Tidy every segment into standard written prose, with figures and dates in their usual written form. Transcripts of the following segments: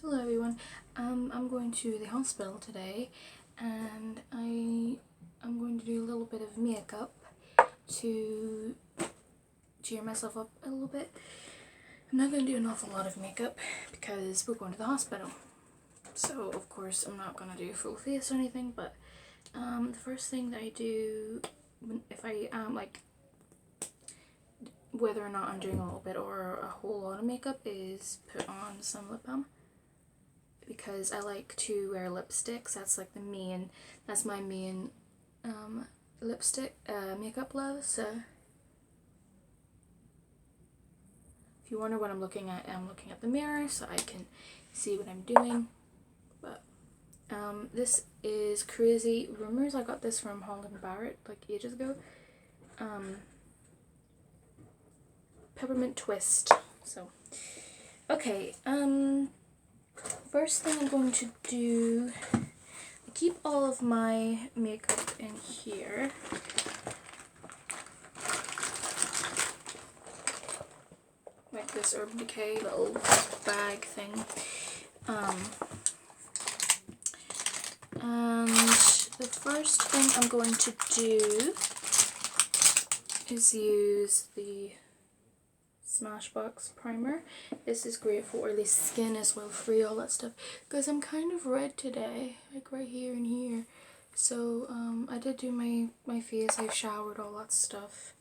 Hello everyone. I'm going to the hospital today and I'm going to do a little bit of makeup to cheer myself up a little bit. I'm not going to do an awful lot of makeup because we're going to the hospital. So of course I'm not going to do full face or anything, but the first thing that I do if I like whether or not I'm doing a little bit or a whole lot of makeup is put on some lip balm. Because I like to wear lipsticks. That's my main lipstick makeup love. So if you wonder what I'm looking at the mirror so I can see what I'm doing. But this is Crazy Rumors. I got this from Holland Barrett like ages ago. Peppermint Twist. So okay, first thing I'm going to do, I keep all of my makeup in here. Like this Urban Decay little bag thing. And the first thing I'm going to do is use the Smashbox primer. This is great for oily skin as well, free all that stuff, because I'm kind of red today, like right here and here. So I did do my face, I showered, all that stuff,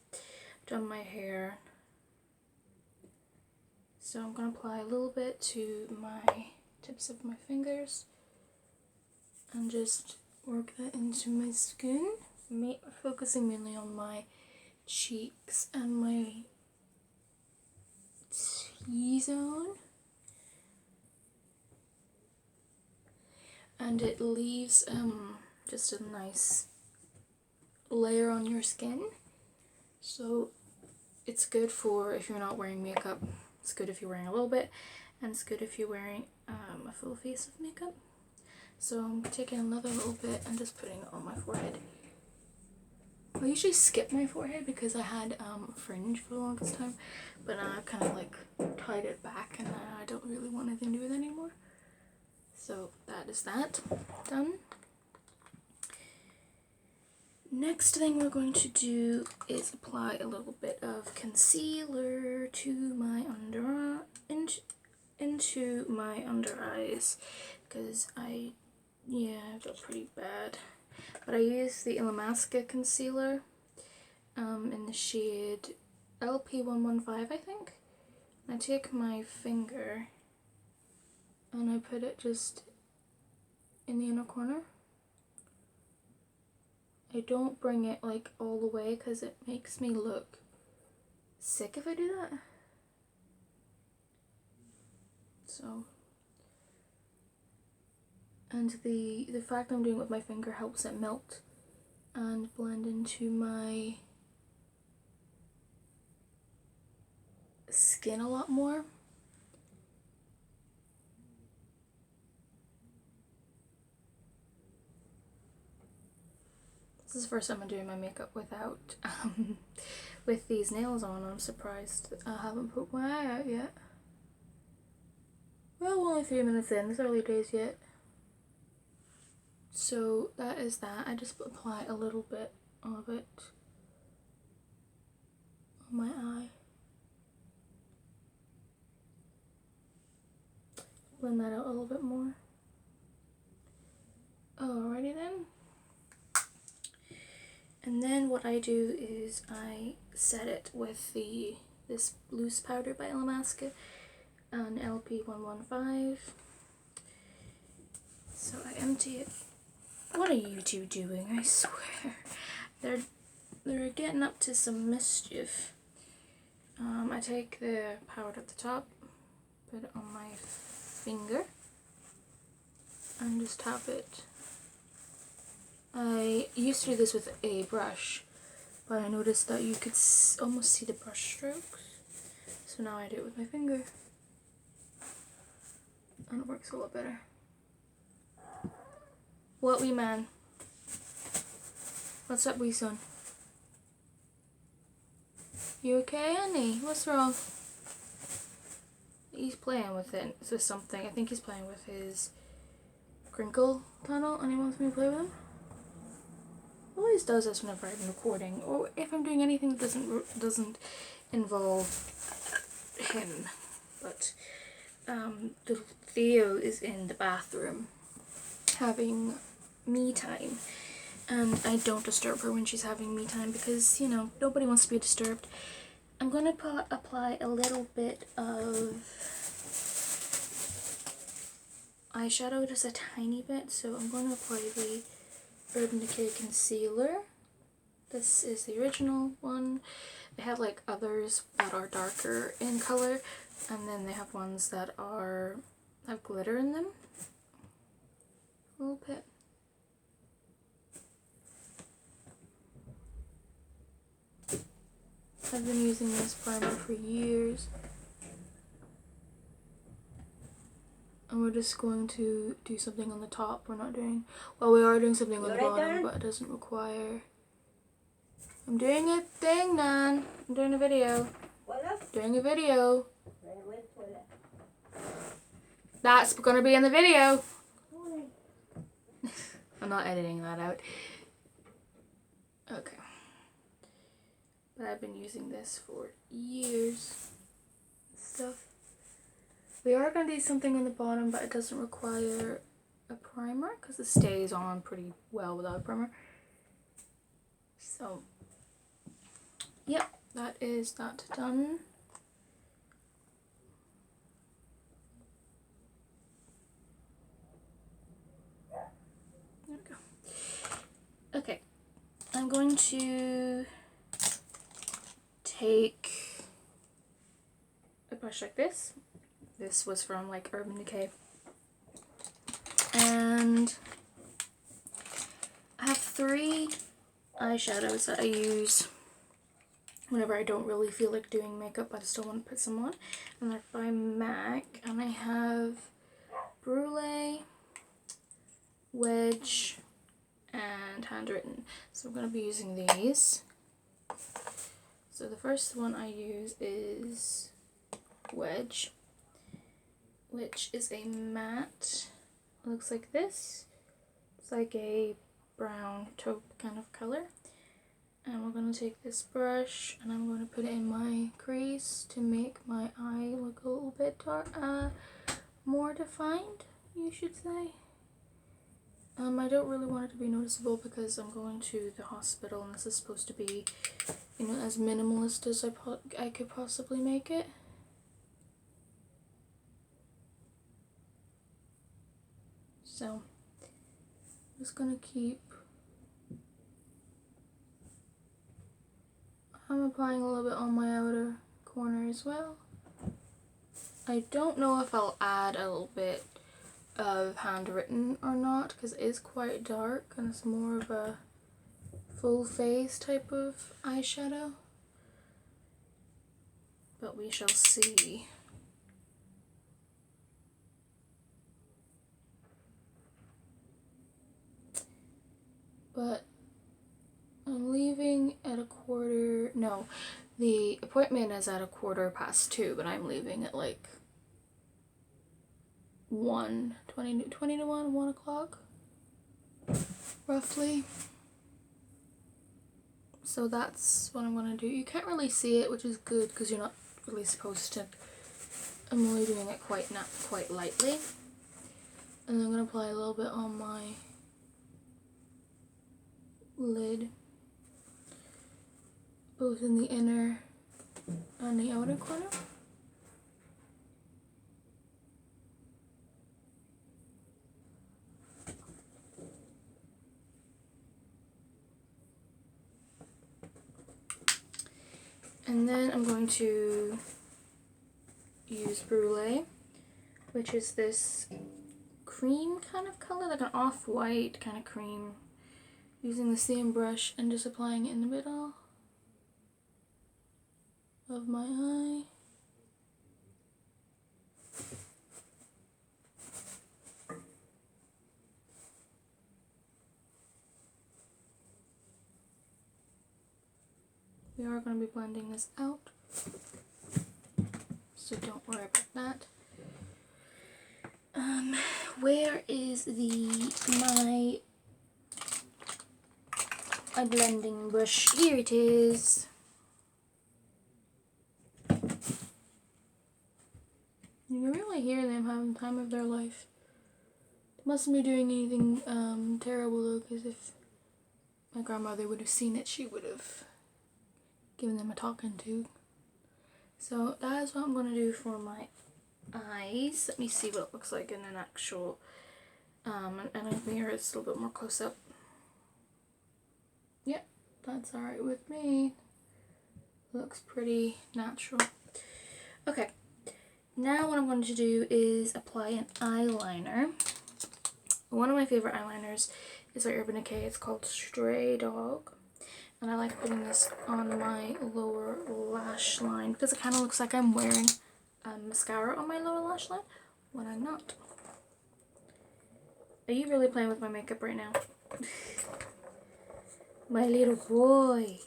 done my hair. So I'm going to apply a little bit to my tips of my fingers and just work that into my skin, focusing mainly on my cheeks and my T-zone, and it leaves just a nice layer on your skin. So it's good for if you're not wearing makeup, it's good if you're wearing a little bit, and it's good if you're wearing a full face of makeup. So I'm taking another little bit and just putting it on my forehead. I usually skip my forehead because I had fringe for the longest time, but now I've kind of like tied it back and I don't really want anything to do with it anymore. So that is that done. Next thing we're going to do is apply a little bit of concealer to my into my under eyes, because I've got pretty bad. But I use the Illamasqua concealer in the shade LP115, I think. I take my finger and I put it just in the inner corner. I don't bring it like all the way because it makes me look sick if I do that. So, and the fact I'm doing it with my finger helps it melt and blend into my skin a lot more. This is the first time I'm doing my makeup without with these nails on. I'm surprised I haven't put my eye out yet. Well, we're only 3 minutes in, it's early days yet. So that is that. I just apply a little bit of it on my eye. Blend that out a little bit more. Alrighty then. And then what I do is I set it with this loose powder by Illamasqua, an LP115. So I empty it. What are you two doing? I swear. They're getting up to some mischief. I take the powder at the top, put it on my finger, and just tap it. I used to do this with a brush, but I noticed that you could almost see the brush strokes. So now I do it with my finger, and it works a lot better. What wee man? What's up, wee son? You okay, Annie? What's wrong? he's playing with it. This is something, I think he's playing with his crinkle tunnel and he wants me to play with him. He always does this whenever I'm recording, or if I'm doing anything that doesn't involve him. But little Theo is in the bathroom having me time, and I don't disturb her when she's having me time because, you know, nobody wants to be disturbed. I'm going to apply a little bit of eyeshadow, just a tiny bit. So I'm going to apply the Urban Decay concealer. This is the original one. They have like others that are darker in color, and then they have ones that have glitter in them. A little bit. I've been using this primer for years. And we're just going to do something on the top. We are doing something on the bottom, but it doesn't require. I'm doing a thing, Nan. I'm doing a video. Doing a video. That's gonna be in the video. I'm not editing that out. Okay. But I've been using this for years. Stuff. We are going to do something on the bottom, but it doesn't require a primer because it stays on pretty well without a primer. So, yep, that is that done. There we go. Okay, I'm going to take a brush like this. This was from like Urban Decay. And I have 3 eyeshadows that I use whenever I don't really feel like doing makeup, but I still want to put some on. And they're by MAC. And I have Brulee, Wedge, and Handwritten. So I'm going to be using these. So the first one I use is Wedge, which is a matte. It looks like this. It's like a brown taupe kind of color. And we're going to take this brush and I'm going to put it in my crease to make my eye look a little bit more defined, you should say. I don't really want it to be noticeable because I'm going to the hospital and this is supposed to be, you know, as minimalist as I could possibly make it. So, I'm just going to keep, I'm applying a little bit on my outer corner as well. I don't know if I'll add a little bit of Handwritten or not because it is quite dark and it's more of a full face type of eyeshadow. But we shall see. But I'm leaving at no, the appointment is at 2:15, but I'm leaving at like 20 to 1 o'clock, roughly. So that's what I'm going to do. You can't really see it, which is good because you're not really supposed to. I'm only doing it quite lightly. And I'm going to apply a little bit on my lid, both in the inner and the outer corner. And then I'm going to use Brulee, which is this cream kind of color, like an off-white kind of cream. Using the same brush and just applying it in the middle of my eye. We are going to be blending this out. so don't worry about that. Where is my blending brush? Here it is. You can really hear them having the time of their life. They mustn't be doing anything terrible though, because if my grandmother would have seen it, she would have given them a talking to. So that is what I'm going to do for my eyes. Let me see what it looks like in an actual and a mirror. It's a little bit more close up. Yep, that's alright with me. Looks pretty natural. Okay, now what I'm going to do is apply an eyeliner. One of my favorite eyeliners is by Urban Decay. It's called Stray Dog. And I like putting this on my lower lash line because it kind of looks like I'm wearing mascara on my lower lash line when I'm not. Are you really playing with my makeup right now? My little boy.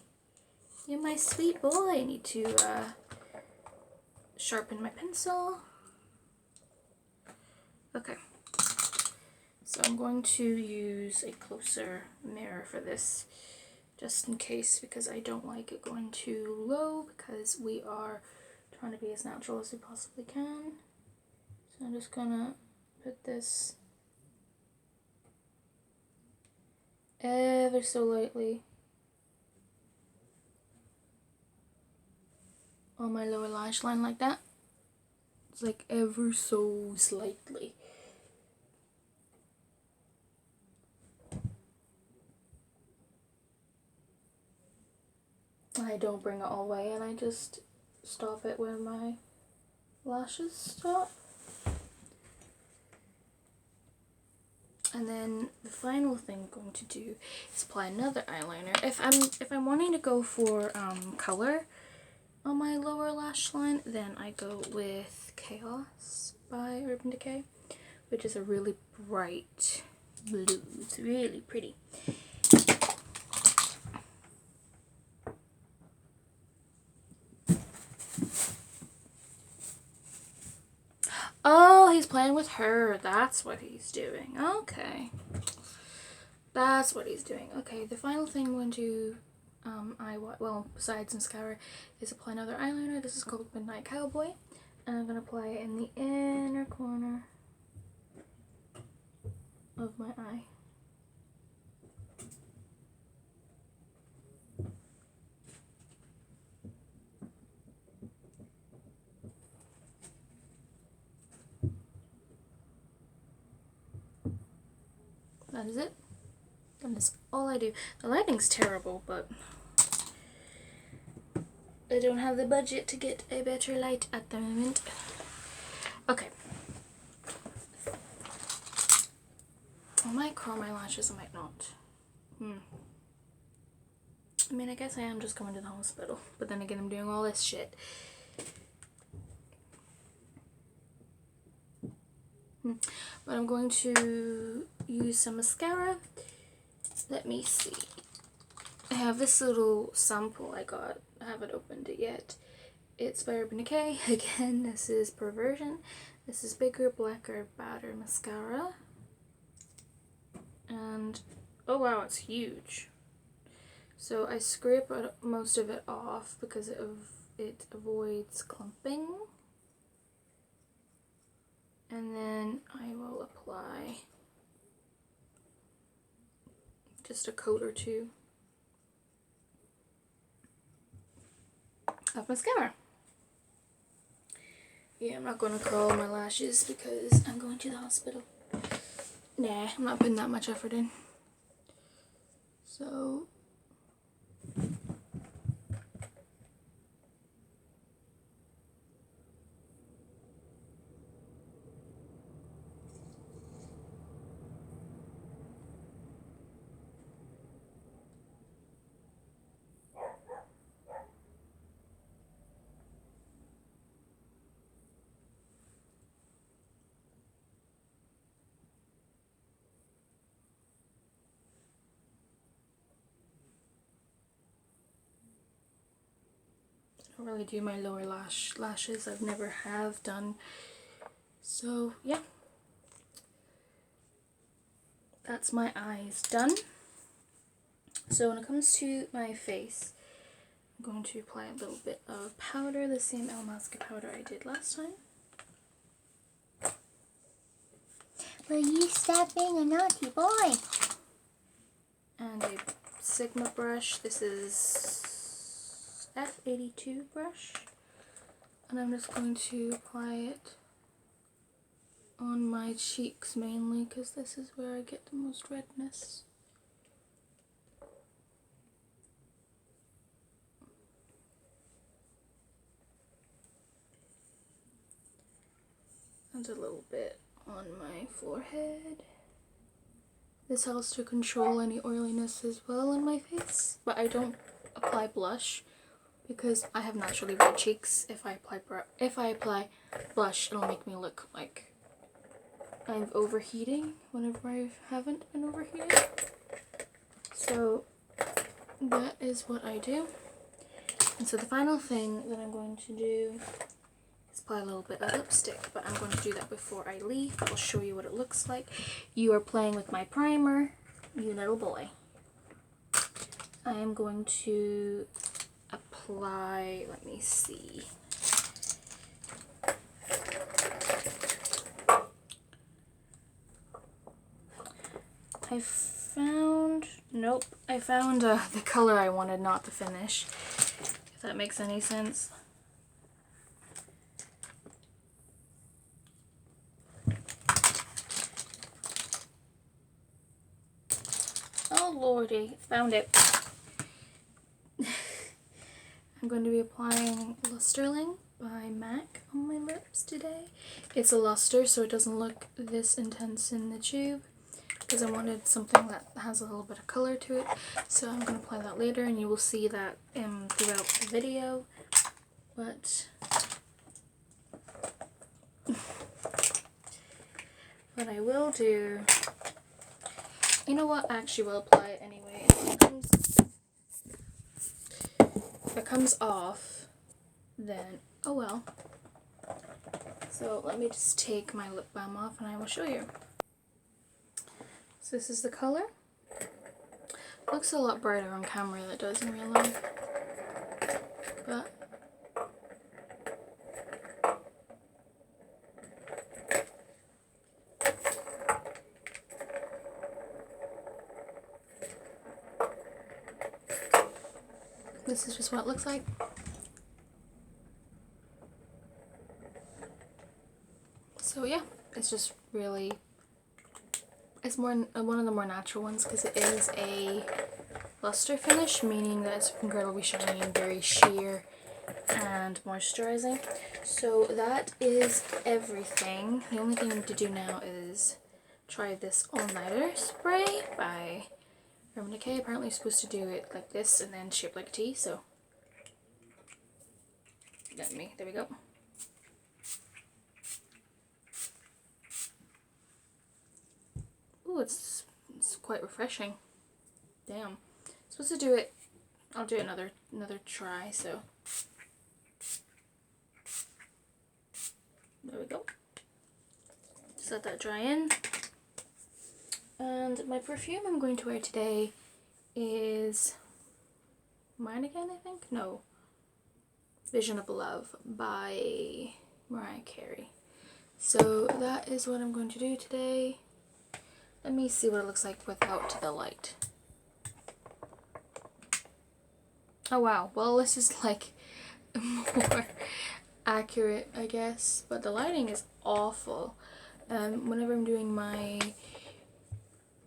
You're my sweet boy. I need to sharpen my pencil. Okay. So I'm going to use a closer mirror for this, just in case, because I don't like it going too low, because we are trying to be as natural as we possibly can. So I'm just gonna put this ever so lightly on my lower lash line like that. It's like ever so slightly. I don't bring it all the way, and I just stop it where my lashes stop. And then the final thing I'm going to do is apply another eyeliner. If I'm wanting to go for color on my lower lash line, then I go with Chaos by Urban Decay, which is a really bright blue. It's really pretty. Oh, he's playing with her. That's what he's doing. Okay. That's what he's doing. Okay, the final thing I'm going to besides mascara, is apply another eyeliner. This is called Midnight Cowboy. And I'm going to apply it in the inner corner of my eye. That is it. That is all I do. The lighting's terrible, but I don't have the budget to get a better light at the moment. Okay. I might curl my lashes, I might not. I mean, I guess I am just going to the hospital, but then again, I'm doing all this shit. But I'm going to use some mascara. Let me see. I have this little sample I got. I haven't opened it yet. It's by Urban Decay. Again, this is Perversion. This is Bigger, Blacker, Badder Mascara. And, oh wow, it's huge. So I scrape most of it off because it avoids clumping. And then I will apply just a coat or two of mascara. Yeah, I'm not going to curl my lashes because I'm going to the hospital. Nah, I'm not putting that much effort in. So don't really do my lower lashes. I've never have done. So yeah, that's my eyes done. So when it comes to my face, I'm going to apply a little bit of powder, the same El Masca powder I did last time. Will you stop being a naughty boy? And a Sigma brush. This is F82 brush. And I'm just going to apply it on my cheeks mainly because this is where I get the most redness. And a little bit on my forehead. This helps to control any oiliness as well in my face, but I don't apply blush because I have naturally red cheeks. If I apply blush, it'll make me look like I'm overheating whenever I haven't been overheating. So that is what I do. And so the final thing that I'm going to do is apply a little bit of lipstick, but I'm going to do that before I leave. I'll show you what it looks like. You are playing with my primer, you little boy. I am going to apply, let me see. I found the color I wanted not to finish, if that makes any sense. Oh lordy, found it. I'm going to be applying Lusterling by MAC on my lips today. It's a luster, so it doesn't look this intense in the tube, because I wanted something that has a little bit of color to it. So I'm going to apply that later, and you will see that throughout the video. But what I will do, you know what, I actually will apply it anyway. If it comes off, then oh well. So let me just take my lip balm off and I will show you. So this is the color. Looks a lot brighter on camera than it does in real life. But this is just what it looks like. So yeah, it's just really, it's more one of the more natural ones because it is a luster finish, meaning that it's incredibly shiny and very sheer and moisturizing. So that is everything. The only thing I need to do now is try this all-nighter spray by Urban Decay. Apparently you're supposed to do it like this and then shaped like a T, so there we go. Ooh, it's quite refreshing. Damn. Supposed to do it, I'll do it another try, so there we go. Just let that dry in. And my perfume I'm going to wear today is mine again, I think? No. Vision of Love by Mariah Carey. So that is what I'm going to do today. Let me see what it looks like without the light. Oh wow, well this is like more accurate, I guess, but the lighting is awful. Whenever I'm doing my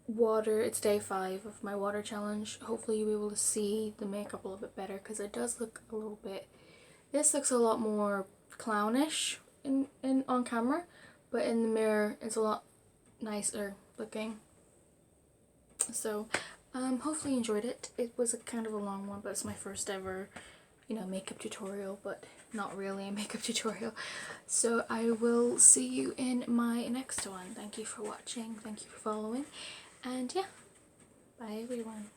water, it's day 5 of my water challenge, hopefully you'll be able to see the makeup a little bit better because it does look a little bit, this looks a lot more clownish on camera, but in the mirror it's a lot nicer looking. So hopefully you enjoyed it. It was a kind of a long one, but it's my first ever, makeup tutorial, but not really a makeup tutorial. So I will see you in my next one. Thank you for watching, thank you for following, and yeah, bye everyone.